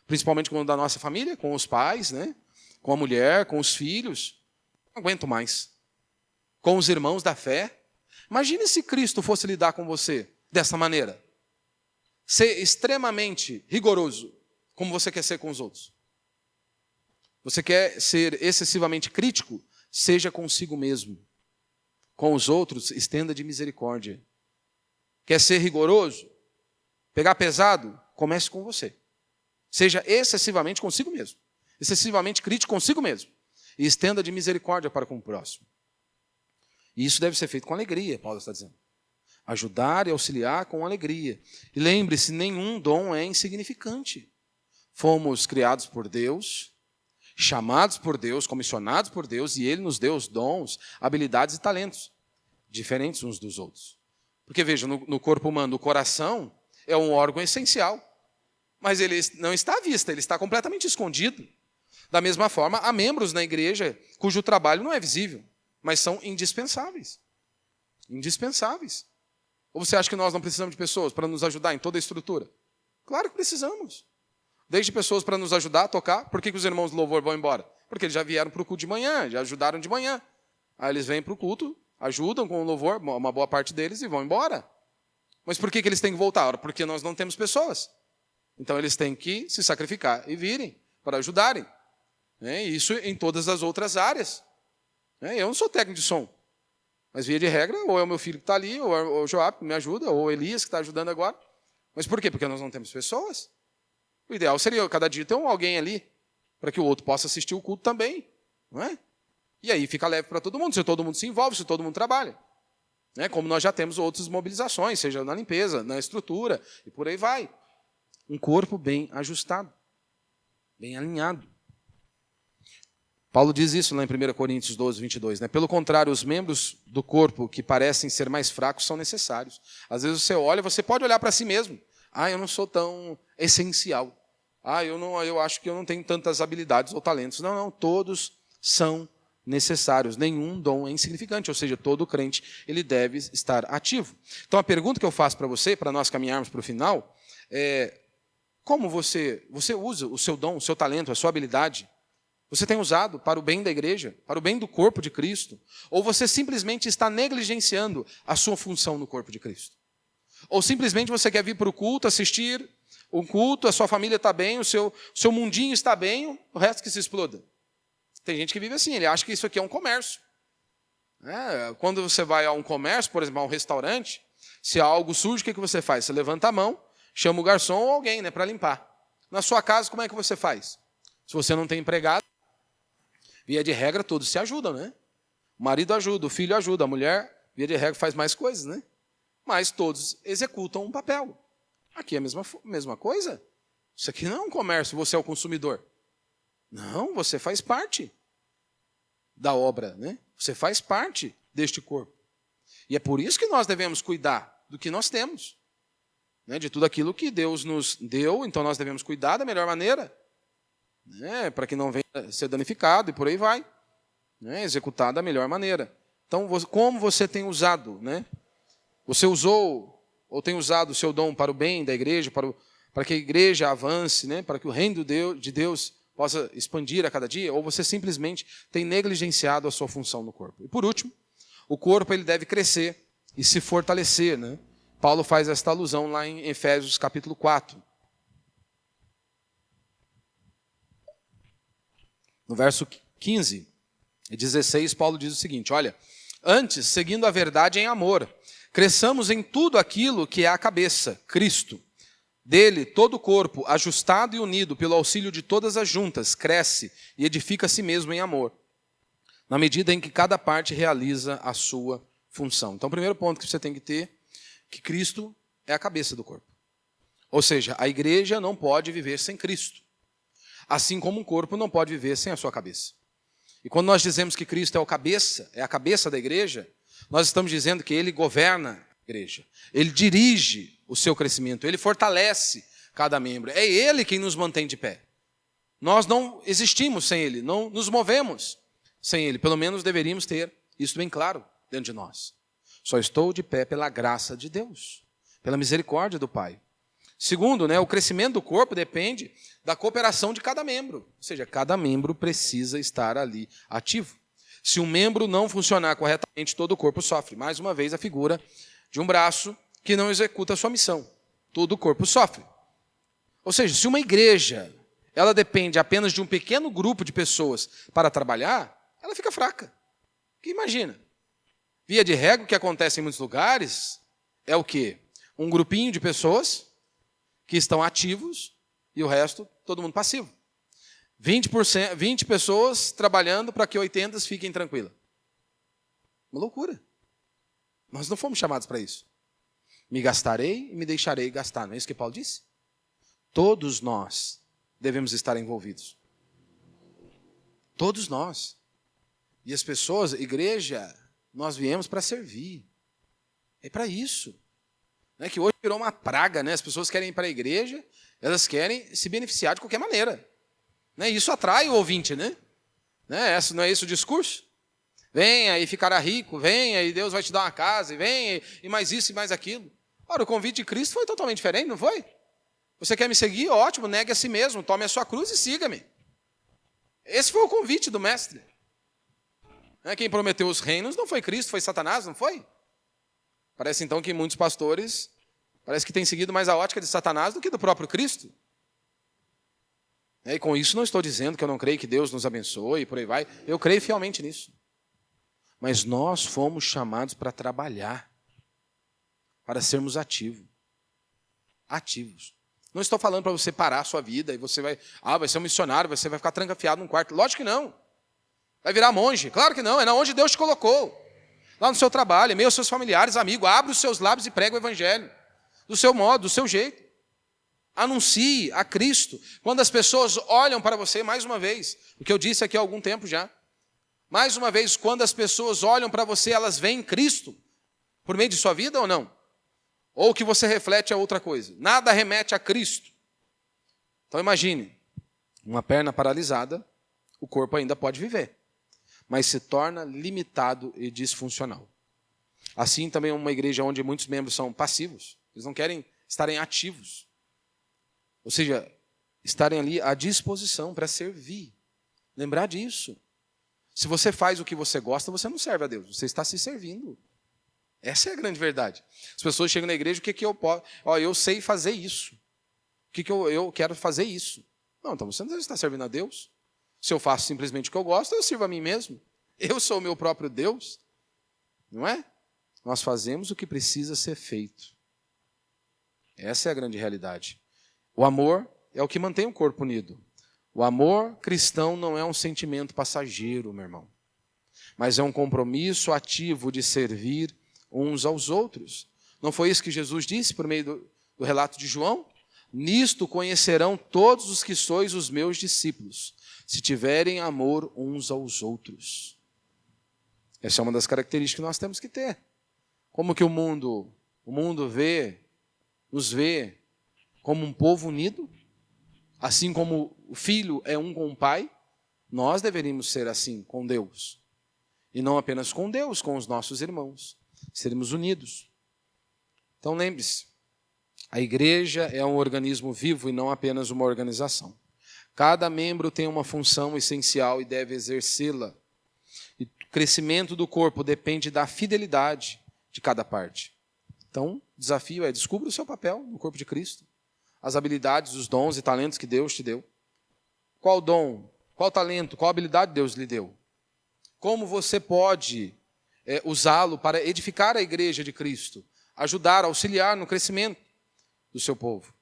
principalmente com o da nossa família, com os pais, né? Com a mulher, com os filhos. Não aguento mais. Com os irmãos da fé. Imagine se Cristo fosse lidar com você dessa maneira. Ser extremamente rigoroso, como você quer ser com os outros. Você quer ser excessivamente crítico? Seja consigo mesmo. Com os outros, estenda de misericórdia. Quer ser rigoroso? Pegar pesado? Comece com você. Seja excessivamente consigo mesmo. Excessivamente crítico consigo mesmo. E estenda de misericórdia para com o próximo. E isso deve ser feito com alegria, Paulo está dizendo. Ajudar e auxiliar com alegria. E lembre-se, nenhum dom é insignificante. Fomos criados por Deus, chamados por Deus, comissionados por Deus, e Ele nos deu os dons, habilidades e talentos, diferentes uns dos outros. Porque veja, no corpo humano, o coração é um órgão essencial, mas ele não está à vista, ele está completamente escondido. Da mesma forma, há membros na igreja cujo trabalho não é visível, mas são indispensáveis. Indispensáveis. Ou você acha que nós não precisamos de pessoas para nos ajudar em toda a estrutura? Claro que precisamos. Desde pessoas para nos ajudar a tocar. Por que os irmãos do louvor vão embora? Porque eles já vieram para o culto de manhã, já ajudaram de manhã. Aí eles vêm para o culto, ajudam com o louvor, uma boa parte deles, e vão embora. Mas por que eles têm que voltar? Porque nós não temos pessoas. Então eles têm que se sacrificar e virem para ajudarem. Isso em todas as outras áreas. Eu não sou técnico de som. Mas, via de regra, ou é o meu filho que está ali, ou é o Joab que me ajuda, ou o Elias que está ajudando agora. Mas por quê? Porque nós não temos pessoas. O ideal seria cada dia ter alguém ali, para que o outro possa assistir o culto também. Não é? E aí fica leve para todo mundo, se todo mundo se envolve, se todo mundo trabalha. Como nós já temos outras mobilizações, seja na limpeza, na estrutura, e por aí vai. Um corpo bem ajustado, bem alinhado. Paulo diz isso lá em 1 Coríntios 12, 22. Pelo contrário, os membros do corpo que parecem ser mais fracos são necessários. Às vezes você olha, você pode olhar para si mesmo. Eu não sou tão essencial. Eu acho que eu não tenho tantas habilidades ou talentos. Não, todos são necessários. Nenhum dom é insignificante, ou seja, todo crente ele deve estar ativo. Então a pergunta que eu faço para você, para nós caminharmos para o final, é: como você usa o seu dom, o seu talento, a sua habilidade? Você tem usado para o bem da igreja, para o bem do corpo de Cristo? Ou você simplesmente está negligenciando a sua função no corpo de Cristo? Ou simplesmente você quer vir para o culto, assistir o culto, a sua família está bem, o seu mundinho está bem, o resto que se exploda? Tem gente que vive assim, ele acha que isso aqui é um comércio. Quando você vai a um comércio, por exemplo, a um restaurante, se algo surge, o que você faz? Você levanta a mão, chama o garçom ou alguém para limpar. Na sua casa, como é que você faz? Se você não tem empregado, via de regra, todos se ajudam, né? O marido ajuda, o filho ajuda, a mulher, via de regra, faz mais coisas, né? Mas todos executam um papel. Aqui é a mesma coisa. Isso aqui não é um comércio, você é o consumidor. Não, você faz parte da obra, né? Você faz parte deste corpo. E é por isso que nós devemos cuidar do que nós temos. De tudo aquilo que Deus nos deu, então nós devemos cuidar da melhor maneira. Para que não venha ser danificado e por aí vai. Executar da melhor maneira. Então, como você tem usado? Você usou ou tem usado o seu dom para o bem da igreja, para que a igreja avance, para que o reino de Deus possa expandir a cada dia? Ou você simplesmente tem negligenciado a sua função no corpo? E por último, o corpo ele deve crescer e se fortalecer. Paulo faz esta alusão lá em Efésios capítulo 4. No verso 15, 16, Paulo diz o seguinte, olha, antes, seguindo a verdade em amor, cresçamos em tudo aquilo que é a cabeça, Cristo. Dele, todo o corpo, ajustado e unido pelo auxílio de todas as juntas, cresce e edifica a si mesmo em amor, na medida em que cada parte realiza a sua função. Então, o primeiro ponto que você tem que ter, que Cristo é a cabeça do corpo. Ou seja, a igreja não pode viver sem Cristo, assim como um corpo não pode viver sem a sua cabeça. E quando nós dizemos que Cristo é a cabeça da igreja, nós estamos dizendo que Ele governa a igreja, Ele dirige o seu crescimento, Ele fortalece cada membro. É Ele quem nos mantém de pé. Nós não existimos sem Ele, não nos movemos sem Ele. Pelo menos deveríamos ter isso bem claro dentro de nós. Só estou de pé pela graça de Deus, pela misericórdia do Pai. Segundo, o crescimento do corpo depende da cooperação de cada membro. Ou seja, cada membro precisa estar ali ativo. Se um membro não funcionar corretamente, todo o corpo sofre. Mais uma vez, a figura de um braço que não executa a sua missão. Todo o corpo sofre. Ou seja, se uma igreja ela depende apenas de um pequeno grupo de pessoas para trabalhar, ela fica fraca. Porque imagina, via de regra, o que acontece em muitos lugares é o quê? Um grupinho de pessoas que estão ativos e o resto, todo mundo passivo. 20 pessoas trabalhando para que 80 fiquem tranquilas. Uma loucura. Nós não fomos chamados para isso. Me gastarei e me deixarei gastar. Não é isso que Paulo disse? Todos nós devemos estar envolvidos. Todos nós. E as pessoas, igreja, nós viemos para servir. É para isso. Não é que hoje virou uma praga, né? As pessoas querem ir para a igreja, elas querem se beneficiar de qualquer maneira. Isso atrai o ouvinte, né? Não é esse o discurso? Venha e ficará rico, venha e Deus vai te dar uma casa, e venha e mais isso e mais aquilo. Ora, o convite de Cristo foi totalmente diferente, não foi? Você quer me seguir? Ótimo, negue a si mesmo, tome a sua cruz e siga-me. Esse foi o convite do mestre. Quem prometeu os reinos não foi Cristo, foi Satanás, não foi? Parece então que muitos pastores parece que têm seguido mais a ótica de Satanás do que do próprio Cristo. E com isso não estou dizendo que eu não creio que Deus nos abençoe e por aí vai. Eu creio fielmente nisso. Mas nós fomos chamados para trabalhar, para sermos ativos. Ativos. Não estou falando para você parar a sua vida e você vai ser um missionário, você vai ficar trancafiado num quarto. Lógico que não. Vai virar monge. Claro que não, é na onde Deus te colocou. Lá no seu trabalho, em meio aos seus familiares, amigos, abre os seus lábios e prega o evangelho. Do seu modo, do seu jeito. Anuncie a Cristo. Quando as pessoas olham para você, mais uma vez, o que eu disse aqui há algum tempo já. Mais uma vez, quando as pessoas olham para você, elas veem Cristo por meio de sua vida ou não? Ou o que você reflete é outra coisa? Nada remete a Cristo. Então imagine, uma perna paralisada, o corpo ainda pode viver, mas se torna limitado e disfuncional. Assim também uma igreja onde muitos membros são passivos, eles não querem estarem ativos. Ou seja, estarem ali à disposição para servir. Lembrar disso. Se você faz o que você gosta, você não serve a Deus, você está se servindo. Essa é a grande verdade. As pessoas chegam na igreja, o que eu posso? Eu sei fazer isso. O que eu quero fazer isso? Não, então você não está servindo a Deus. Se eu faço simplesmente o que eu gosto, eu sirvo a mim mesmo. Eu sou o meu próprio Deus. Não é? Nós fazemos o que precisa ser feito. Essa é a grande realidade. O amor é o que mantém o corpo unido. O amor cristão não é um sentimento passageiro, meu irmão, mas é um compromisso ativo de servir uns aos outros. Não foi isso que Jesus disse por meio do relato de João? Nisto conhecerão todos os que sois os meus discípulos, se tiverem amor uns aos outros. Essa é uma das características que nós temos que ter. Como que o mundo nos vê como um povo unido, assim como o filho é um com o pai, nós deveríamos ser assim com Deus. E não apenas com Deus, com os nossos irmãos. Seremos unidos. Então lembre-se, a igreja é um organismo vivo e não apenas uma organização. Cada membro tem uma função essencial e deve exercê-la. E o crescimento do corpo depende da fidelidade de cada parte. Então, o desafio é: descubra o seu papel no corpo de Cristo. As habilidades, os dons e talentos que Deus te deu. Qual dom, qual talento, qual habilidade Deus lhe deu? como você pode usá-lo para edificar a igreja de Cristo, ajudar, auxiliar no crescimento do seu povo.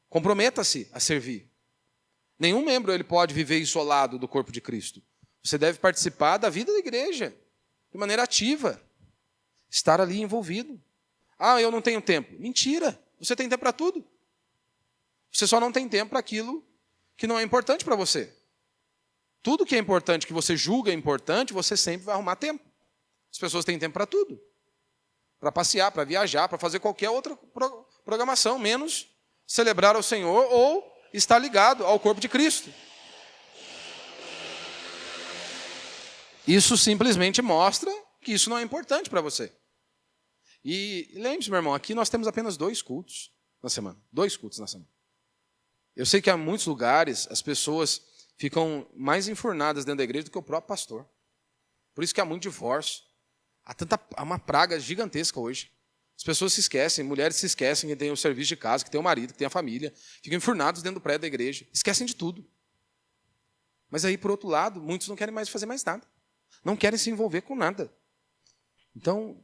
Comprometa-se a servir. Nenhum membro ele pode viver isolado do corpo de Cristo. Você deve participar da vida da igreja, de maneira ativa. Estar ali envolvido. Ah, eu não tenho tempo. Mentira, você tem tempo para tudo. Você só não tem tempo para aquilo que não é importante para você. Tudo que é importante, que você julga importante, você sempre vai arrumar tempo. As pessoas têm tempo para tudo. Para passear, para viajar, para fazer qualquer outra programação, menos celebrar ao Senhor ou estar ligado ao corpo de Cristo. Isso simplesmente mostra que isso não é importante para você. E lembre-se, meu irmão, aqui nós temos apenas 2 cultos na semana. 2 cultos na semana. Eu sei que há muitos lugares as pessoas ficam mais enfurnadas dentro da igreja do que o próprio pastor. Por isso que há muito divórcio. Há uma praga gigantesca hoje. As pessoas se esquecem, mulheres se esquecem que tem o serviço de casa, que tem o marido, que tem a família. Ficam enfurnados dentro do prédio da igreja. Esquecem de tudo. Mas aí, por outro lado, muitos não querem mais fazer mais nada. Não querem se envolver com nada. Então,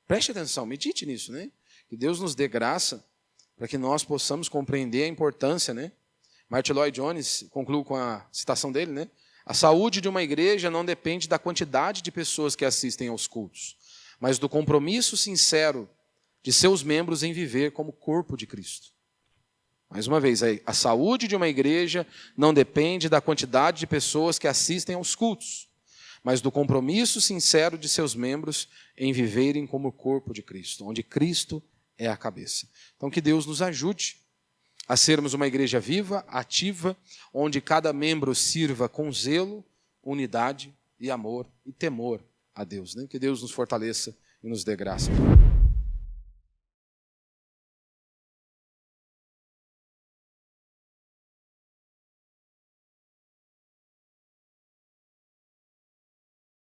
preste atenção, medite nisso, né? Que Deus nos dê graça para que nós possamos compreender a importância, né? Martin Lloyd Jones conclui com a citação dele, né? A saúde de uma igreja não depende da quantidade de pessoas que assistem aos cultos, mas do compromisso sincero de seus membros em viver como corpo de Cristo. Mais uma vez, a saúde de uma igreja não depende da quantidade de pessoas que assistem aos cultos, mas do compromisso sincero de seus membros em viverem como corpo de Cristo, onde Cristo é a cabeça. Então, que Deus nos ajude a sermos uma igreja viva, ativa, onde cada membro sirva com zelo, unidade e amor e temor a Deus. Né? Que Deus nos fortaleça e nos dê graça.